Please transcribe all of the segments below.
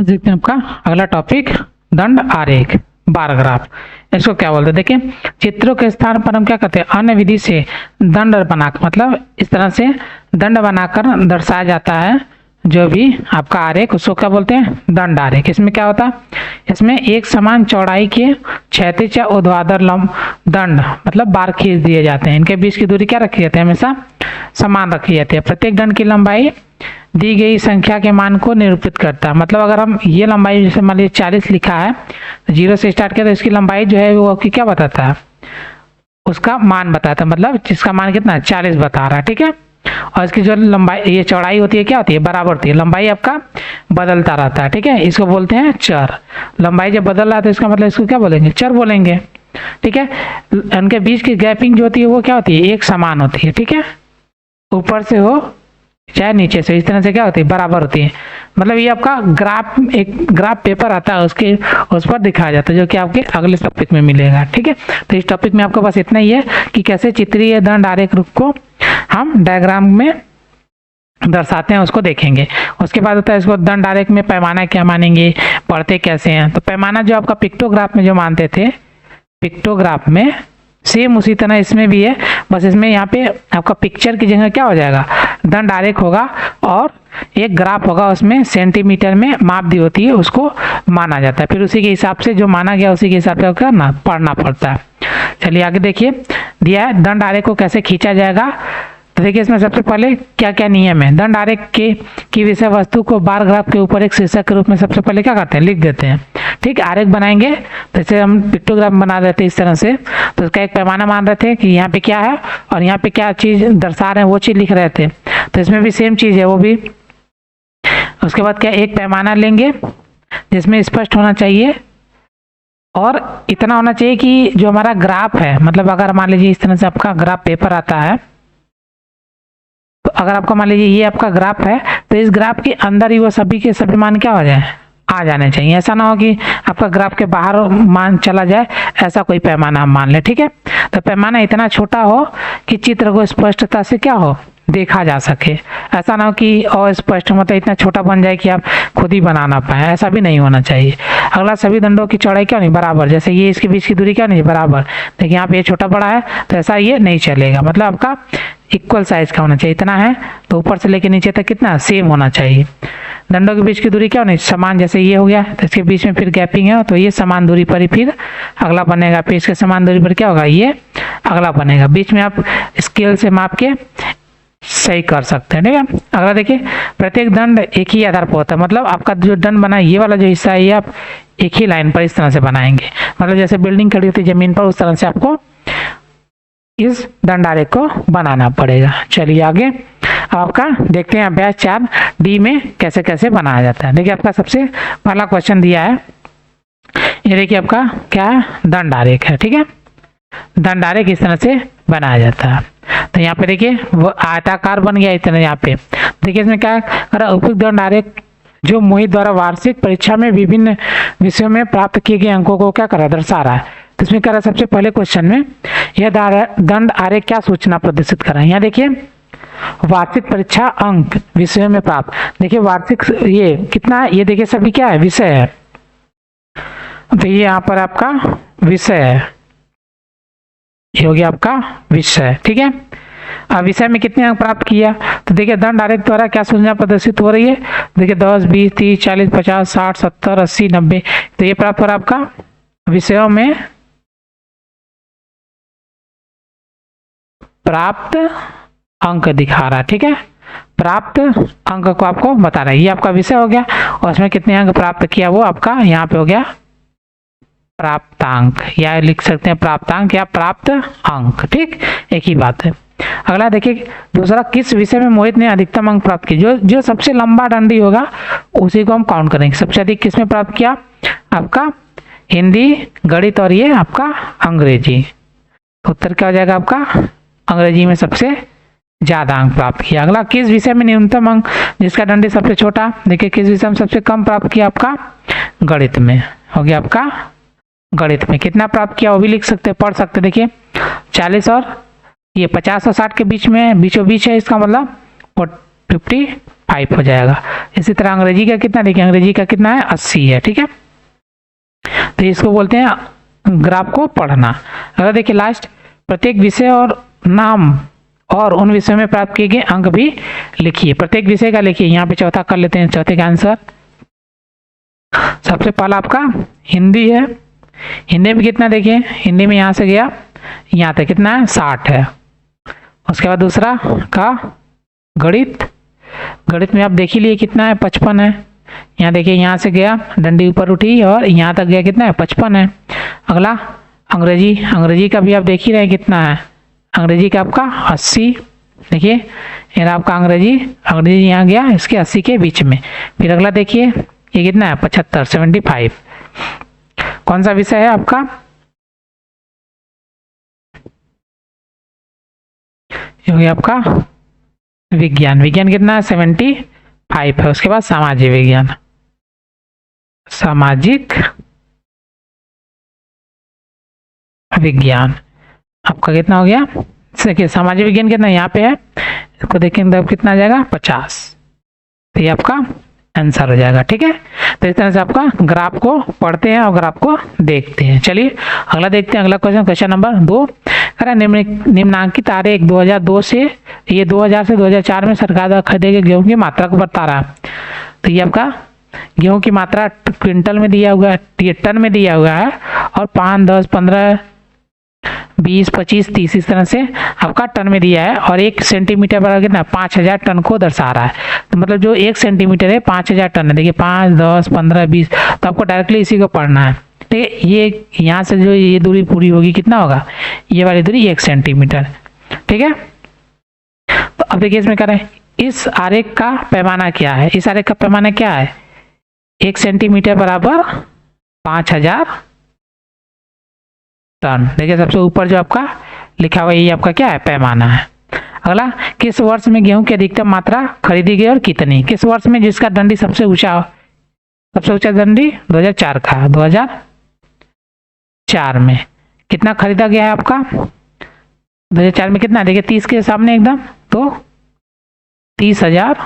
देखते हैं आपका अगला टॉपिक दंड आरेख बार ग्राफ। इसको क्या बोलते हैं, देखिए चित्रों के स्थान पर हम क्या करते हैं, अन्य विधि से दंड बनाकर, मतलब इस तरह से दंड बनाकर दर्शाया जाता है जो भी आपका आरेख, उसको क्या बोलते हैं, दंड आरेख। इसमें क्या होता है, इसमें एक समान चौड़ाई के क्षैतिज या ऊर्ध्वाधर लंब दंड मतलब बार खींच दिए जाते हैं। इनके बीच की दूरी क्या रखी जाती है, हमेशा समान रखी जाती है। प्रत्येक दंड की लंबाई दी गई संख्या के मान को निरूपित करता है। मतलब अगर हम ये लंबाई जैसे मान लीजिए 40 लिखा है, 0 से स्टार्ट किया तो इसकी लंबाई जो है वो आपकी क्या बताता है, उसका मान बताता है, मतलब जिसका मान कितना है 40 बता रहा है, ठीक है। और इसकी जो लंबाई ये चौड़ाई होती है क्या होती है, बराबर होती है। लंबाई आपका बदलता रहता है, ठीक है, इसको बोलते हैं चर। लंबाई जब बदल रहा है तो इसका मतलब इसको क्या बोलेंगे, चर बोलेंगे, ठीक है। इनके बीच की गैपिंग जो होती है वो क्या होती है, एक समान होती है, ठीक है, ऊपर से हो चाहे नीचे से, इस तरह से क्या होती है, बराबर होती है। मतलब ये आपका ग्राफ, एक ग्राफ पेपर आता है उसके उस पर दिखाया जाता है, जो कि आपके अगले टॉपिक में मिलेगा, ठीक है। तो इस टॉपिक में आपके पास इतना ही है कि कैसे चित्रीय दंड आरेख रूप को हम डायग्राम में दर्शाते हैं, उसको देखेंगे। उसके बाद होता है इसको दंड आरेख में पैमाना क्या मानेंगे, पढ़ते कैसे हैं। तो पैमाना जो आपका पिक्टोग्राफ में जो मानते थे, पिक्टोग्राफ में सेम उसी तरह इसमें भी है, बस इसमें यहाँ पे आपका पिक्चर की जगह क्या हो जाएगा, दंड आरेख होगा और एक ग्राफ होगा, उसमें सेंटीमीटर में माप दी होती है, उसको माना जाता है। फिर उसी के हिसाब से जो माना गया उसी के हिसाब से करना पढ़ना पड़ता है। चलिए आगे देखिए, दिया है दंड आरेख को कैसे खींचा जाएगा। तो देखिए इसमें सबसे पहले क्या क्या नियम है। दंड आरेख की विषय वस्तु को बार ग्राफ के ऊपर एक शीर्षक के रूप में सबसे पहले क्या करते हैं, लिख देते हैं, ठीक। आरेख बनाएंगे तो जैसे हम पिक्टोग्राफ बना देते हैं इस तरह से, तो उसका एक पैमाना मान रहे थे कि यहाँ पे क्या है और यहाँ पे क्या चीज दर्शा रहे हैं वो चीज लिख रहे थे। तो इसमें भी सेम चीज है वो भी। उसके बाद क्या, एक पैमाना लेंगे जिसमें स्पष्ट होना चाहिए और इतना होना चाहिए कि जो हमारा ग्राफ है, मतलब अगर मान लीजिए इस तरह से आपका ग्राफ पेपर आता है, तो अगर आपको मान लीजिए ये आपका ग्राफ है तो इस ग्राफ के अंदर ही वो सभी के सभी मान क्या हो जाए, आ जाने चाहिए। ऐसा ना हो कि आपका ग्राफ के बाहर मान चला जाए, ऐसा कोई पैमाना हम मान ले, ठीक है। तो पैमाना इतना छोटा हो कि चित्र को स्पष्टता से क्या हो, देखा जा सके। ऐसा ना हो कि अस्पष्ट मतलब इतना छोटा बन जाए कि आप खुद ही बना ना पाए, ऐसा भी नहीं होना चाहिए। अगला, सभी दंडों की चौड़ाई क्या नहीं बराबर, जैसे ये इसके बीच की दूरी क्या नहीं बराबर, देखिए यहाँ पे ये छोटा बड़ा है तो ऐसा ये नहीं चलेगा। मतलब आपका इक्वल साइज का होना चाहिए, इतना है तो ऊपर से लेके नीचे तक कितना सेम होना चाहिए। दंडों के बीच की दूरी क्या होनी समान, जैसे ये हो गया तो इसके बीच में फिर गैपिंग है तो ये समान दूरी पर ही फिर अगला बनेगा, फिर इसके समान दूरी पर क्या होगा, ये अगला बनेगा। बीच में आप स्केल से माप के सही कर सकते हैं, ठीक है। अगला देखिए, प्रत्येक दंड एक ही आधार पर होता है। मतलब आपका जो दंड बना है ये वाला जो हिस्सा है ये आप एक ही लाइन पर इस तरह से बनाएंगे, मतलब जैसे बिल्डिंग खड़ी होती है जमीन पर, उस तरह से आपको इस दंड आरेख को बनाना पड़ेगा। चलिए आगे आपका देखते हैं अभ्यास 4D में कैसे कैसे बनाया जाता है। देखिए आपका सबसे पहला क्वेश्चन दिया है, ये देखिए आपका क्या है, दंड आरेख है, ठीक है। दंड आरेख इस तरह से बनाया जाता है। तो यहाँ पे देखिए वो आयताकार बन गया इस तरह। यहाँ पे देखिए इसमें क्या है, उपयुक्त दंड आरेख जो मोहित द्वारा वार्षिक परीक्षा में विभिन्न विषयों में प्राप्त किए गए अंकों को क्या कर रहा है, दर्शा रहा है। तो इसमें क्या रहा है, सबसे पहले क्वेश्चन में यह दंड आरेख क्या सूचना प्रदर्शित कर रहा है। यहाँ देखिए वार्षिक परीक्षा अंक विषयों में प्राप्त, देखिए वार्षिक ये कितना है, ये देखिए सभी क्या है, विषय है। तो ये यहाँ पर आपका विषय है, ये हो गया आपका विषय, ठीक है। अब विषय में कितने अंक प्राप्त किया, तो देखिए दंड आरेख द्वारा क्या सूचना प्रदर्शित हो रही है, देखिए 10, 20, 30, 40, 50, 60, 70, 80, 90। तो ये प्राप्त हो रहा है आपका विषयों में प्राप्त अंक दिखा रहा है, ठीक है। प्राप्त अंक को आपको बता रहा है, ये आपका विषय हो गया और उसमें कितने अंक प्राप्त किया वो आपका यहाँ पे हो गया प्राप्तांक, या लिख सकते हैं प्राप्तांक या प्राप्त अंक, ठीक, एक ही बात है। अगला देखिए दूसरा, किस विषय में मोहित ने अधिकतम अंक प्राप्त किए। जो सबसे लंबा डंडी होगा उसी को हम काउंट करेंगे। सबसे अधिक किसमें प्राप्त किया, आपका हिंदी, गणित और ये आपका अंग्रेजी। उत्तर क्या हो जाएगा आपका, अंग्रेजी में सबसे ज्यादा अंक प्राप्त किया। अगला, किस विषय में न्यूनतम अंक, जिसका डंडी सबसे छोटा, देखिए किस विषय में सबसे कम प्राप्त किया, आपका गणित में हो गया। आपका गणित में कितना प्राप्त किया वो भी लिख सकते, पढ़ सकते। देखिए 40 और ये 50 और 60 के बीच में बीचों बीच है, इसका मतलब 55 हो जाएगा। इसी तरह अंग्रेजी का कितना, देखिए अंग्रेजी का कितना है 80 है, ठीक है। तो इसको बोलते हैं ग्राफ को पढ़ना। अगर देखिए लास्ट, प्रत्येक विषय और नाम और उन विषयों में प्राप्त किए गए अंक भी लिखिए। प्रत्येक विषय का लिखिए, यहाँ पे चौथा कर लेते हैं। चौथे का आंसर सबसे पहला आपका हिंदी है। हिंदी में कितना, देखिए हिंदी में यहाँ से गया यहाँ तक कितना है 60 है। उसके बाद दूसरा का गणित, गणित में आप देख ही लिए कितना है 55 है। यहाँ देखिए यहाँ से गया डंडी ऊपर उठी और यहाँ तक गया कितना है 55 है। अगला अंग्रेजी, अंग्रेजी का भी आप देख ही रहे कितना है, अंग्रेजी का आपका 80। देखिए ये आपका अंग्रेजी, अंग्रेजी यहाँ गया इसके 80 के बीच में। फिर अगला देखिए ये कितना है 75, 75। कौन सा विषय है आपका, ये हो गया आपका विज्ञान। विज्ञान कितना है 75 है। उसके बाद सामाजिक विज्ञान, सामाजिक विज्ञान आपका कितना हो गया, देखिए सामाजिक विज्ञान कितना यहाँ पे है, इसको देखेंगे तब कितना आ जाएगा 50। तो ये आपका आंसर हो जाएगा, ठीक है। तो इस तरह से आपका ग्राफ को पढ़ते हैं और ग्राफ को देखते हैं। चलिए अगला देखते हैं। अगला क्वेश्चन, क्वेश्चन नंबर 2 कह रहा है निम्नांकित आरेख 2002 से, ये 2000 से 2004 में सरकार द्वारा खरीदे गए गेहूं की मात्रा को बता रहा है। तो ये आपका गेहूं की मात्रा क्विंटल में दिया हुआ है, ये टन में दिया हुआ है, और 5, 10, 15, 20, 25, 30 इस तरह से आपका टन में दिया है। और 1 सेंटीमीटर बराबर कितना 5000 टन को दर्शा रहा है। तो मतलब जो 1 सेंटीमीटर है 5000 टन है। देखिए 5, 10, 15, 20, तो आपको डायरेक्टली इसी को पढ़ना है, ठीक है। ये यहाँ से जो ये दूरी पूरी होगी कितना होगा, ये वाली दूरी 1 सेंटीमीटर, ठीक है। तो अब देखिए इसमें करें, इस आरेख का पैमाना क्या है, इस आरेख का पैमाना क्या है 1 सेंटीमीटर बराबर 5000 टन। देखिए सबसे ऊपर जो आपका लिखा हुआ ये आपका क्या है पैमाना है। अगला, किस वर्ष में गेहूं की अधिकतम मात्रा खरीदी गई और कितनी, किस वर्ष में जिसका दंडी सबसे ऊंचा दंडी 2004 का, 2004 में कितना खरीदा गया है आपका 2004 में कितना, देखिए 30 के सामने एकदम, तो 30,000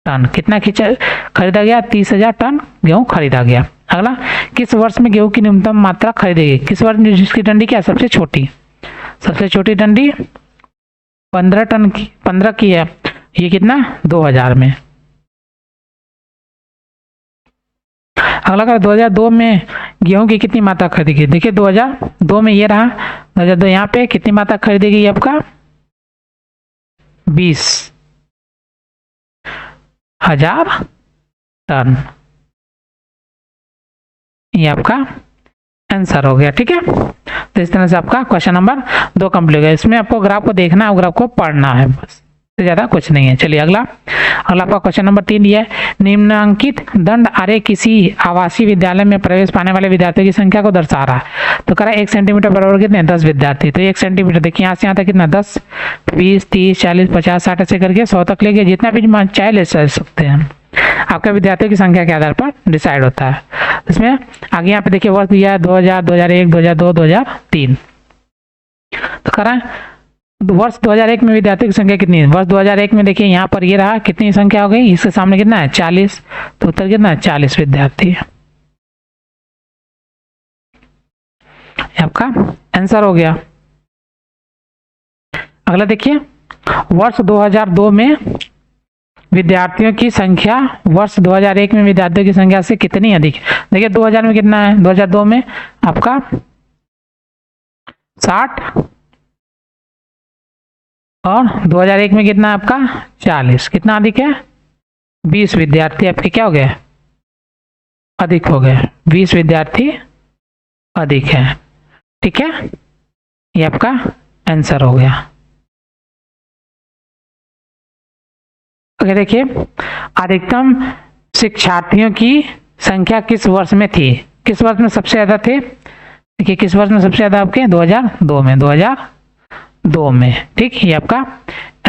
टन कितना खरीदा गया 30,000 टन गेहूं खरीदा गया। अगला, किस वर्ष में गेहूं की न्यूनतम मात्रा खरीदी गई, किस वर्ष में जिसकी डंडी क्या सबसे छोटी डंडी 15 टन की 15 की है, ये कितना 2000 में। अगला का 2002 में गेहूं की कितनी मात्रा खरीदी गई, देखिए 2002 में ये रहा 2002, यहाँ पे कितनी मात्रा खरीदी गई आपका 20,000 टन, ये आपका आंसर हो गया, ठीक है। तो इस तरह से आपका क्वेश्चन नंबर 2 कंप्लीट हो गया। इसमें आपको ग्राफ को देखना है, ग्राफ को पढ़ना है, बस ज्यादा कुछ नहीं है। चलिए अगला आपका क्वेश्चन नंबर 3 ये है, निम्नांकित दंड आरेख किसी आवासीय विद्यालय में प्रवेश पाने वाले विद्यार्थियों की संख्या को दर्शा रहा है। तो कह रहा है 1 सेंटीमीटर बराबर कितने 10 विद्यार्थी। तो 1 सेंटीमीटर देखिए यहाँ से यहाँ तक कितना 10, 20, 30, 40, 50, 60 ऐसे करके 100 तक लेके जितना भी चाहे ले सकते हैं। आपके विद्यार्थियों की संख्या के आधार पर डिसाइड होता है। इसमें आगे यहाँ पे देखिए वर्ष दिया है 2000, 2001, 2002, 2003। तो कह रहा है वर्ष 2001 में विद्यार्थियों की संख्या कितनी है, वर्ष 2001 में देखिए यहाँ पर ये रहा कितनी संख्या हो गई, इसके सामने कितना है 40, तो उत्तर कितना है 40 विद्यार्थी है, आपका आंसर हो गया। अगला देखिए, वर्ष 2002 में विद्यार्थियों की संख्या वर्ष 2001 में विद्यार्थियों की संख्या से कितनी अधिक। देखिए 2000 में कितना है, 2002 में आपका 60 और 2001 में कितना है आपका 40, कितना अधिक है 20 विद्यार्थी आपके क्या हो गए अधिक हो गए, 20 विद्यार्थी अधिक है, ठीक है। ये आपका आंसर हो गया। अगर देखिए अधिकतम शिक्षार्थियों की संख्या किस वर्ष में थी, किस वर्ष में सबसे ज्यादा थे, देखिए किस वर्ष में सबसे ज्यादा आपके 2002 में, 2002 में, ठीक, ये आपका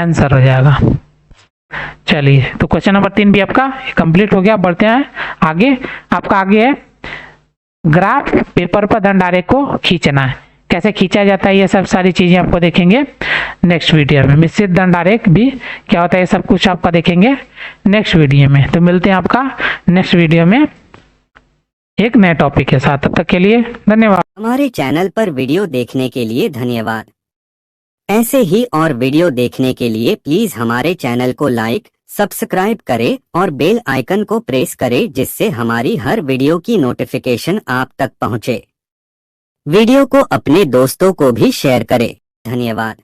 आंसर हो जाएगा। चलिए तो क्वेश्चन नंबर 3 भी आपका कंप्लीट हो गया। बढ़ते हैं आगे। आपका आगे है ग्राफ पेपर पर दंड आरेख को खींचना है। कैसे खींचा जाता है, ये सब सारी चीज़ें आपको देखेंगे नेक्स्ट वीडियो में। मिश्रित दंड आरेख भी क्या होता है, ये सब कुछ आपका देखेंगे नेक्स्ट वीडियो में। तो मिलते हैं आपका नेक्स्ट वीडियो में एक नए टॉपिक के साथ। तब तक के लिए धन्यवाद। हमारे चैनल पर वीडियो देखने के लिए धन्यवाद। ऐसे ही और वीडियो देखने के लिए प्लीज हमारे चैनल को लाइक, सब्सक्राइब करें और बेल आइकन को प्रेस करें, जिससे हमारी हर वीडियो की नोटिफिकेशन आप तक पहुंचे। वीडियो को अपने दोस्तों को भी शेयर करें। धन्यवाद।